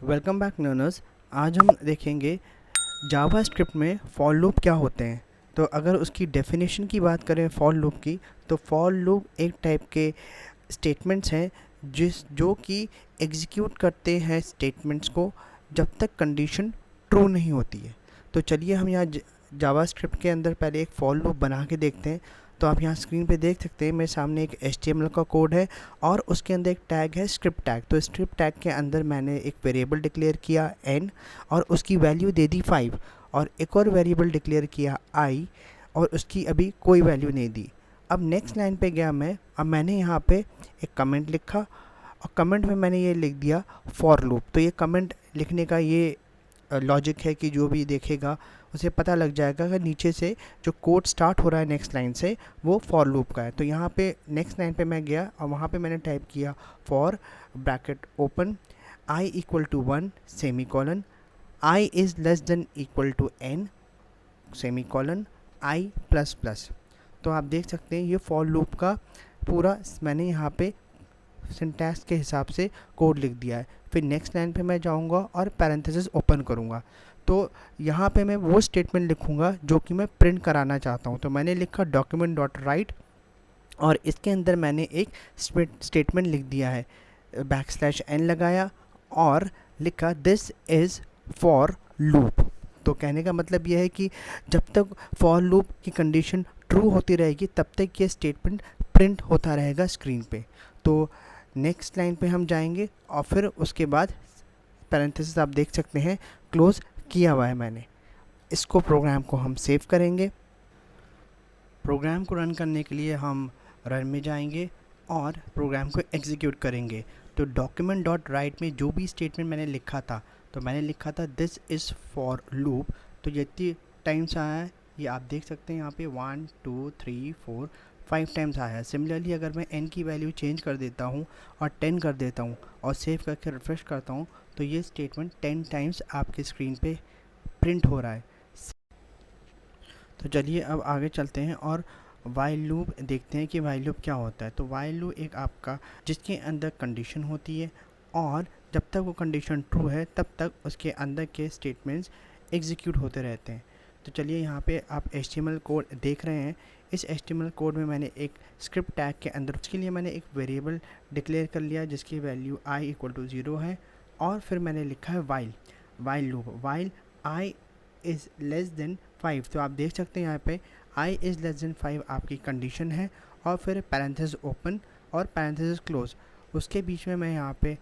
Welcome back learners. आज हम देखेंगे जावा स्क्रिप्ट में फॉर लूप क्या होते हैं। तो अगर उसकी डेफिनेशन की बात करें फॉर लूप की, तो फॉर लूप एक टाइप के स्टेटमेंट्स हैं जो कि एग्जीक्यूट करते हैं स्टेटमेंट्स को जब तक कंडीशन ट्रू नहीं होती है। तो चलिए हम यहाँ जावा स्क्रिप्ट के अंदर पहले एक फॉर लूप बना के देखते हैं। तो आप यहाँ स्क्रीन पे देख सकते हैं मेरे सामने एक HTML का कोड है और उसके अंदर एक टैग है स्क्रिप्ट टैग। तो स्क्रिप्ट टैग के अंदर मैंने एक वेरिएबल डिक्लेयर किया n और उसकी वैल्यू दे दी 5, और एक और वेरिएबल डिक्लेयर किया i और उसकी अभी कोई वैल्यू नहीं दी। अब नेक्स्ट लाइन पे गया मैं, अब मैंने यहाँ पे एक कमेंट लिखा और कमेंट में मैंने ये लिख दिया फॉर लूप। तो ये कमेंट लिखने का ये लॉजिक है कि जो भी देखेगा उसे पता लग जाएगा कि नीचे से जो कोड स्टार्ट हो रहा है नेक्स्ट लाइन से वो फॉर लूप का है। तो यहाँ पे नेक्स्ट लाइन पे मैं गया और वहाँ पे मैंने टाइप किया for bracket open i equal to 1 semicolon, i is less than equal to n semicolon i plus plus. तो आप देख सकते हैं ये फॉर लूप का पूरा मैंने यहाँ पे सिंटैक्स के हिसाब से कोड लिख दिया है। फिर नेक्स्ट लाइन पे मैं जाऊँगा और पैरेंथेसिस ओपन करूँगा। तो यहाँ पे मैं वो स्टेटमेंट लिखूँगा जो कि मैं प्रिंट कराना चाहता हूँ। तो मैंने लिखा डॉक्यूमेंट डॉट राइट और इसके अंदर मैंने एक स्टेटमेंट लिख दिया है, \n लगाया और लिखा दिस इज़ फॉर लूप। तो कहने का मतलब यह है कि जब तक फॉर लूप की कंडीशन ट्रू होती रहेगी तब तक ये स्टेटमेंट प्रिंट होता रहेगा स्क्रीन पे। तो नेक्स्ट लाइन पे हम जाएंगे और फिर उसके बाद पैरेंथेसिस आप देख सकते हैं क्लोज किया हुआ है मैंने। इसको प्रोग्राम को हम सेव करेंगे। प्रोग्राम को रन करने के लिए हम रन में जाएंगे और प्रोग्राम को एग्जीक्यूट करेंगे। तो डॉक्यूमेंट डॉट राइट में जो भी स्टेटमेंट मैंने लिखा था, तो मैंने लिखा था दिस इज़ फॉर लूप। तो जितनी टाइम्स आया है ये आप देख सकते हैं यहाँ पे 1 2 3 4 5 टाइम्स आया है। सिमिलरली अगर मैं n की वैल्यू चेंज कर देता हूँ और 10 कर देता हूँ और सेव करके रिफ्रेश करता हूँ तो ये स्टेटमेंट 10 टाइम्स आपके स्क्रीन पे प्रिंट हो रहा है। तो चलिए अब आगे चलते हैं और वाइल लूप देखते हैं कि वाइल लूप क्या होता है। तो वाइल लूप एक आपका जिसके अंदर कंडीशन होती है और जब तक वो कंडीशन ट्रू है तब तक उसके अंदर के स्टेटमेंट्स एग्जीक्यूट होते रहते हैं। तो चलिए यहाँ पे आप HTML कोड देख रहे हैं। इस HTML कोड में मैंने एक स्क्रिप्ट टैग के अंदर उसके लिए मैंने एक वेरिएबल डिक्लेयर कर लिया जिसकी वैल्यू i इक्वल टू 0 है और फिर मैंने लिखा है while loop while i is less then 5। तो आप देख सकते हैं यहाँ पे i इज़ लेस देन 5 आपकी कंडीशन है और फिर पैरेंथेसिस ओपन और पैरेंथेसिस क्लोज। उसके बीच में मैं यहाँ पे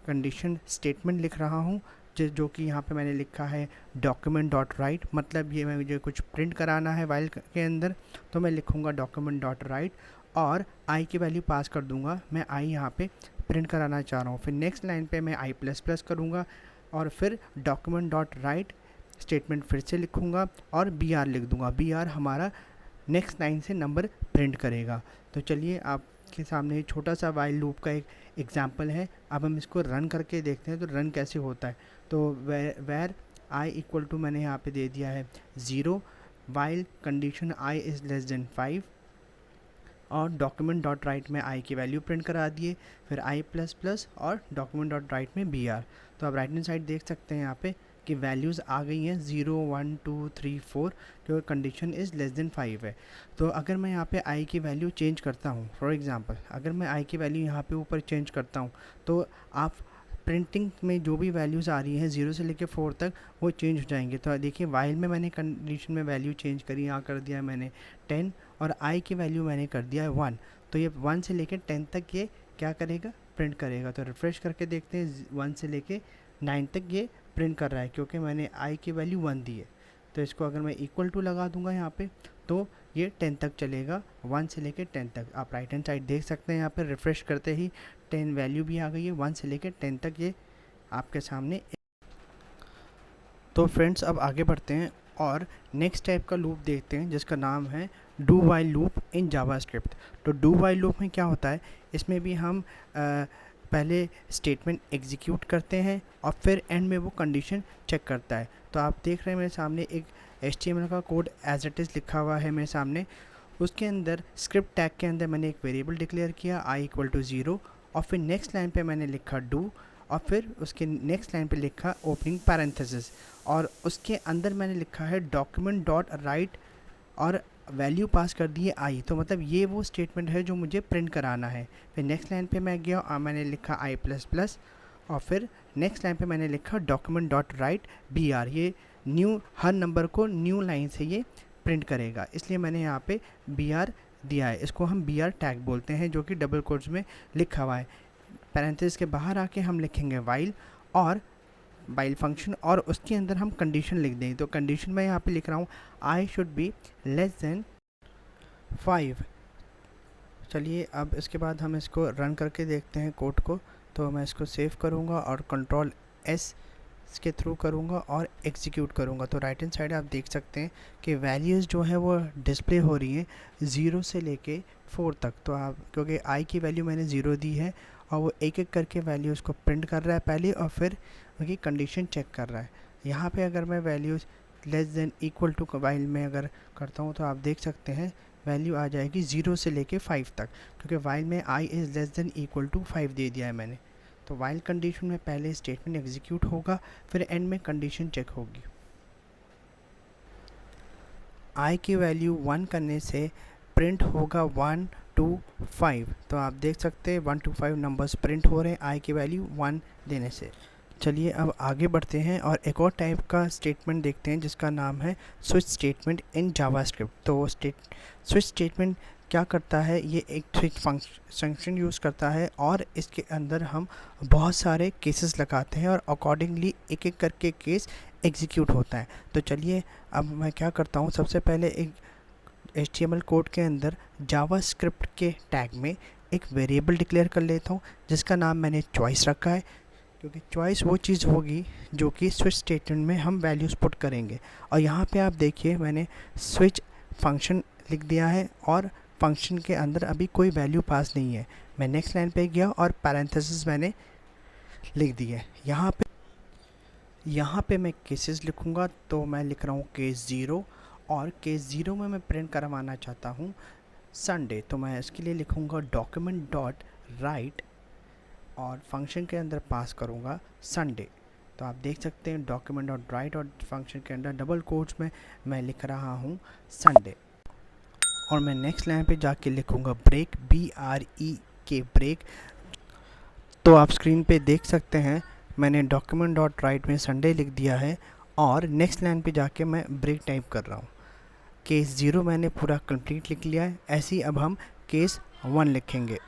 कंडीशन स्टेटमेंट लिख रहा हूँ जो कि यहाँ पे मैंने लिखा है डॉक्यूमेंट डॉट राइट। मतलब ये मुझे कुछ प्रिंट कराना है वाइल के अंदर, तो मैं लिखूँगा डॉक्यूमेंट डॉट राइट और i की वैल्यू पास कर दूँगा। मैं i यहाँ पे प्रिंट कराना चाह रहा हूँ। फिर नेक्स्ट लाइन पे मैं i प्लस प्लस करूँगा और फिर डॉक्यूमेंट डॉट राइट स्टेटमेंट फिर से लिखूँगा और br लिख दूँगा। br हमारा नेक्स्ट लाइन से नंबर प्रिंट करेगा। तो चलिए आपके सामने छोटा सा वाइल लूप का एक एग्जांपल है। अब हम इसको रन करके देखते हैं तो रन कैसे होता है। तो वेर i इक्वल टू मैंने यहाँ पे दे दिया है 0 while condition i is less then 5 और डॉक्यूमेंट डॉट राइट में i की वैल्यू प्रिंट करा दिए, फिर i प्लस प्लस और डॉक्यूमेंट डॉट राइट में br। तो आप राइट हैंड साइड देख सकते हैं यहाँ पे कि वैल्यूज़ आ गई हैं 0 1 2 3 4 क्योंकि कंडीशन इज़ लेस देन 5 है। तो अगर मैं यहाँ पे i की वैल्यू चेंज करता हूँ, फॉर एग्जांपल अगर मैं i की वैल्यू यहाँ पे ऊपर चेंज करता हूँ तो आप प्रिंटिंग में जो भी वैल्यूज़ आ रही हैं 0 से लेकर 4 तक वो चेंज हो जाएंगे। तो देखिए वाइल में मैंने कंडीशन में वैल्यू चेंज करी, यहाँ कर दिया मैंने 10 और i की वैल्यू मैंने कर दिया है 1। तो ये 1 से लेकर 10 तक ये क्या करेगा, प्रिंट करेगा। तो रिफ्रेश करके देखते हैं 1 से लेके 9 तक ये प्रिंट कर रहा है क्योंकि मैंने i की वैल्यू 1 दी है। तो इसको अगर मैं इक्वल टू लगा दूंगा यहाँ पे तो ये 10 तक चलेगा, 1 से लेके 10 तक। आप राइट हैंड साइड देख सकते हैं यहाँ पे रिफ्रेश करते ही 10 वैल्यू भी आ गई है, 1 से लेके 10 तक ये आपके सामने। तो फ्रेंड्स अब आगे बढ़ते हैं और नेक्स्ट टाइप का लूप देखते हैं जिसका नाम है do while loop in Java script. तो डू वाइल लूप में क्या होता है, इसमें भी हम पहले स्टेटमेंट एग्जीक्यूट करते हैं और फिर एंड में वो कंडीशन चेक करता है। तो आप देख रहे हैं मेरे सामने एक HTML का कोड एज इट इज़ लिखा हुआ है मेरे सामने। उसके अंदर स्क्रिप्ट टैग के अंदर मैंने एक वेरिएबल डिक्लेयर किया i इक्वल टू 0 और फिर नेक्स्ट लाइन पे मैंने लिखा डू और फिर उसके नेक्स्ट लाइन पे लिखा ओपनिंग पैरेंथेसिस, और उसके अंदर मैंने लिखा है डॉक्यूमेंट डॉट राइट और वैल्यू पास कर दी है आई। तो मतलब ये वो स्टेटमेंट है जो मुझे प्रिंट कराना है। फिर नेक्स्ट लाइन पे मैं गया और मैंने लिखा आई प्लस प्लस, और फिर नेक्स्ट लाइन पे मैंने लिखा document dot write B R. ये न्यू, हर नंबर को न्यू लाइन से ये प्रिंट करेगा, इसलिए मैंने यहाँ पे बी आर दिया है। इसको हम बी आर टैग बोलते हैं, जो कि डबल कोट्स में लिखा हुआ है। पैरेंथेसिस के बाहर आके हम लिखेंगे वाइल और वाइल फंक्शन, और उसके अंदर हम कंडीशन लिख देंगे। तो कंडीशन मैं यहाँ पे लिख रहा हूँ I should be less than 5। चलिए अब इसके बाद हम इसको रन करके देखते हैं कोड को। तो मैं इसको सेव करूँगा और कंट्रोल एस के थ्रू करूँगा और एग्जीक्यूट करूँगा। तो राइट हैंड साइड आप देख सकते हैं कि वैल्यूज़ जो है वो डिस्प्ले हो रही हैं 0 से लेके 4 तक। तो आप, क्योंकि आई की वैल्यू मैंने 0 दी है और वो एक एक करके वैल्यूज़ को प्रिंट कर रहा है पहले, और फिर उनकी कंडीशन चेक कर रहा है। यहाँ पे अगर मैं values less than equal to while में अगर करता हूँ तो आप देख सकते हैं वैल्यू आ जाएगी 0 से लेके 5 तक, क्योंकि वाइल में i is less than equal to 5 दे दिया है मैंने। तो वाइल कंडीशन में पहले स्टेटमेंट एग्जीक्यूट होगा, फिर एंड में कंडीशन चेक होगी। आई की वैल्यू 1 करने से प्रिंट होगा 1 2 5। तो आप देख सकते हैं 1 2 5 नंबर्स प्रिंट हो रहे हैं आई की वैल्यू 1 देने से। चलिए अब आगे बढ़ते हैं और एक और टाइप का स्टेटमेंट देखते हैं जिसका नाम है स्विच स्टेटमेंट इन जावास्क्रिप्ट। तो स्विच स्टेटमेंट क्या करता है, ये एक स्विच फंक्शन यूज़ करता है और इसके अंदर हम बहुत सारे केसेस लगाते हैं और अकॉर्डिंगली एक एक करके केस एग्जीक्यूट होता है। तो चलिए अब मैं क्या करता हूँ, सबसे पहले एक HTML कोड के अंदर जावास्क्रिप्ट के टैग में एक वेरिएबल डिक्लेयर कर लेता हूँ जिसका नाम मैंने चॉइस रखा है, क्योंकि चॉइस वो चीज़ होगी जो कि स्विच स्टेटमेंट में हम वैल्यूज़ पुट करेंगे। और यहाँ पे आप देखिए मैंने स्विच फंक्शन लिख दिया है और फंक्शन के अंदर अभी कोई वैल्यू पास नहीं है। मैं नेक्स्ट लाइन पे गया और पैरेंथेसिस मैंने लिख दी है। यहाँ पे मैं केसेस लिखूँगा, तो मैं लिख रहा हूँ केस 0, और केस 0 में मैं प्रिंट करवाना चाहता हूँ संडे। तो मैं इसके लिए लिखूँगा डॉक्यूमेंट डॉट राइट और फंक्शन के अंदर पास करूँगा संडे। तो आप देख सकते हैं डॉक्यूमेंट डॉट राइट और फंक्शन के अंदर डबल कोट्स में मैं लिख रहा हूँ संडे। और मैं नेक्स्ट लाइन पे जाके लिखूँगा ब्रेक, BREK ब्रेक। तो आप स्क्रीन पे देख सकते हैं मैंने डॉक्यूमेंट डॉट राइट में संडे लिख दिया है और नेक्स्ट लाइन पे जाके मैं ब्रेक टाइप कर रहा हूँ। केस 0 मैंने पूरा कंप्लीट लिख लिया है। ऐसे ही अब हम केस 1 लिखेंगे।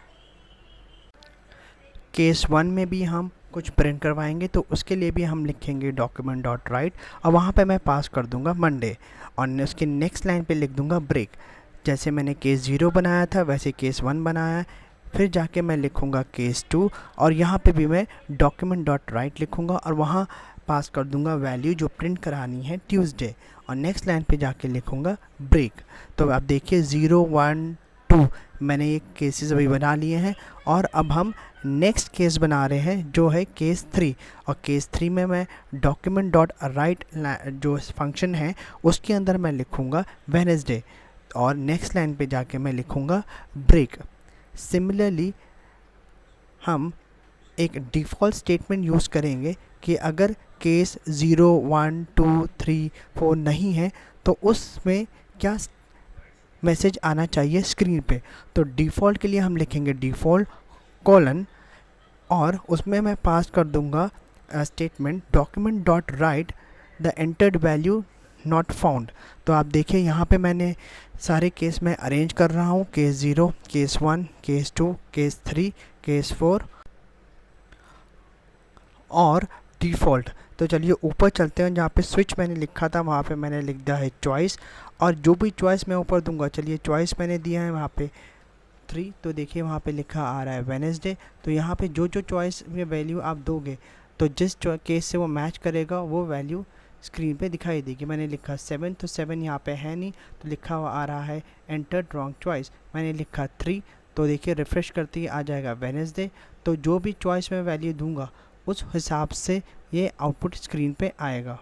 केस 1 में भी हम कुछ प्रिंट करवाएंगे, तो उसके लिए भी हम लिखेंगे डॉक्यूमेंट डॉट राइट और वहाँ पे मैं पास कर दूँगा मंडे, और उसके नेक्स्ट लाइन पे लिख दूँगा ब्रेक। जैसे मैंने केस 0 बनाया था वैसे केस 1 बनाया है। फिर जाके मैं लिखूँगा केस 2 और यहाँ पे भी मैं डॉक्यूमेंट डॉट राइट लिखूँगा और वहाँ पास कर दूँगा वैल्यू जो प्रिंट करानी है ट्यूसडे, और नेक्स्ट लाइन पे जाके लिखूँगा ब्रेक। तो आप देखिए 0 1 2 मैंने ये केसेस अभी बना लिए हैं, और अब हम नेक्स्ट केस बना रहे हैं जो है केस 3। और केस 3 में मैं डॉक्यूमेंट डॉट राइट जो फंक्शन है उसके अंदर मैं लिखूँगा वेडनेसडे, और नेक्स्ट लाइन पे जाके मैं लिखूँगा ब्रेक। सिमिलरली हम एक डिफ़ॉल्ट स्टेटमेंट यूज़ करेंगे कि अगर केस 0 1 2 3 4 नहीं है तो उसमें क्या मैसेज आना चाहिए स्क्रीन पे। तो डिफ़ॉल्ट के लिए हम लिखेंगे डिफ़ॉल्ट कॉलन, और उसमें मैं पास कर दूंगा statement document dot right the entered value not found. तो आप देखिए यहाँ पे मैंने सारे केस में अरेंज कर रहा हूँ, case 0, case 1, case 2, case 3, case 4 और डिफ़ॉल्ट। तो चलिए ऊपर चलते हैं, जहाँ पे स्विच मैंने लिखा था वहाँ पे मैंने लिख दिया है चॉइस, और जो भी चॉइस मैं ऊपर दूंगा, चलिए चॉइस मैंने दिया है वहाँ पे 3, तो देखिए वहाँ पे लिखा आ रहा है वेडनेसडे। तो यहाँ पे जो जो चॉइस में वैल्यू आप दोगे तो जिस केस से वो मैच करेगा वो वैल्यू स्क्रीन पे दिखाई देगी। मैंने लिखा 7, तो 7 यहाँ पे है नहीं, तो लिखा हुआ आ रहा है एंटर्ड रॉन्ग चॉइस। मैंने लिखा 3, तो देखिए रिफ़्रेश करते ही आ जाएगा वेडनेसडे। तो जो भी चॉइस में वैल्यू दूंगा उस हिसाब से ये आउटपुट स्क्रीन पे आएगा।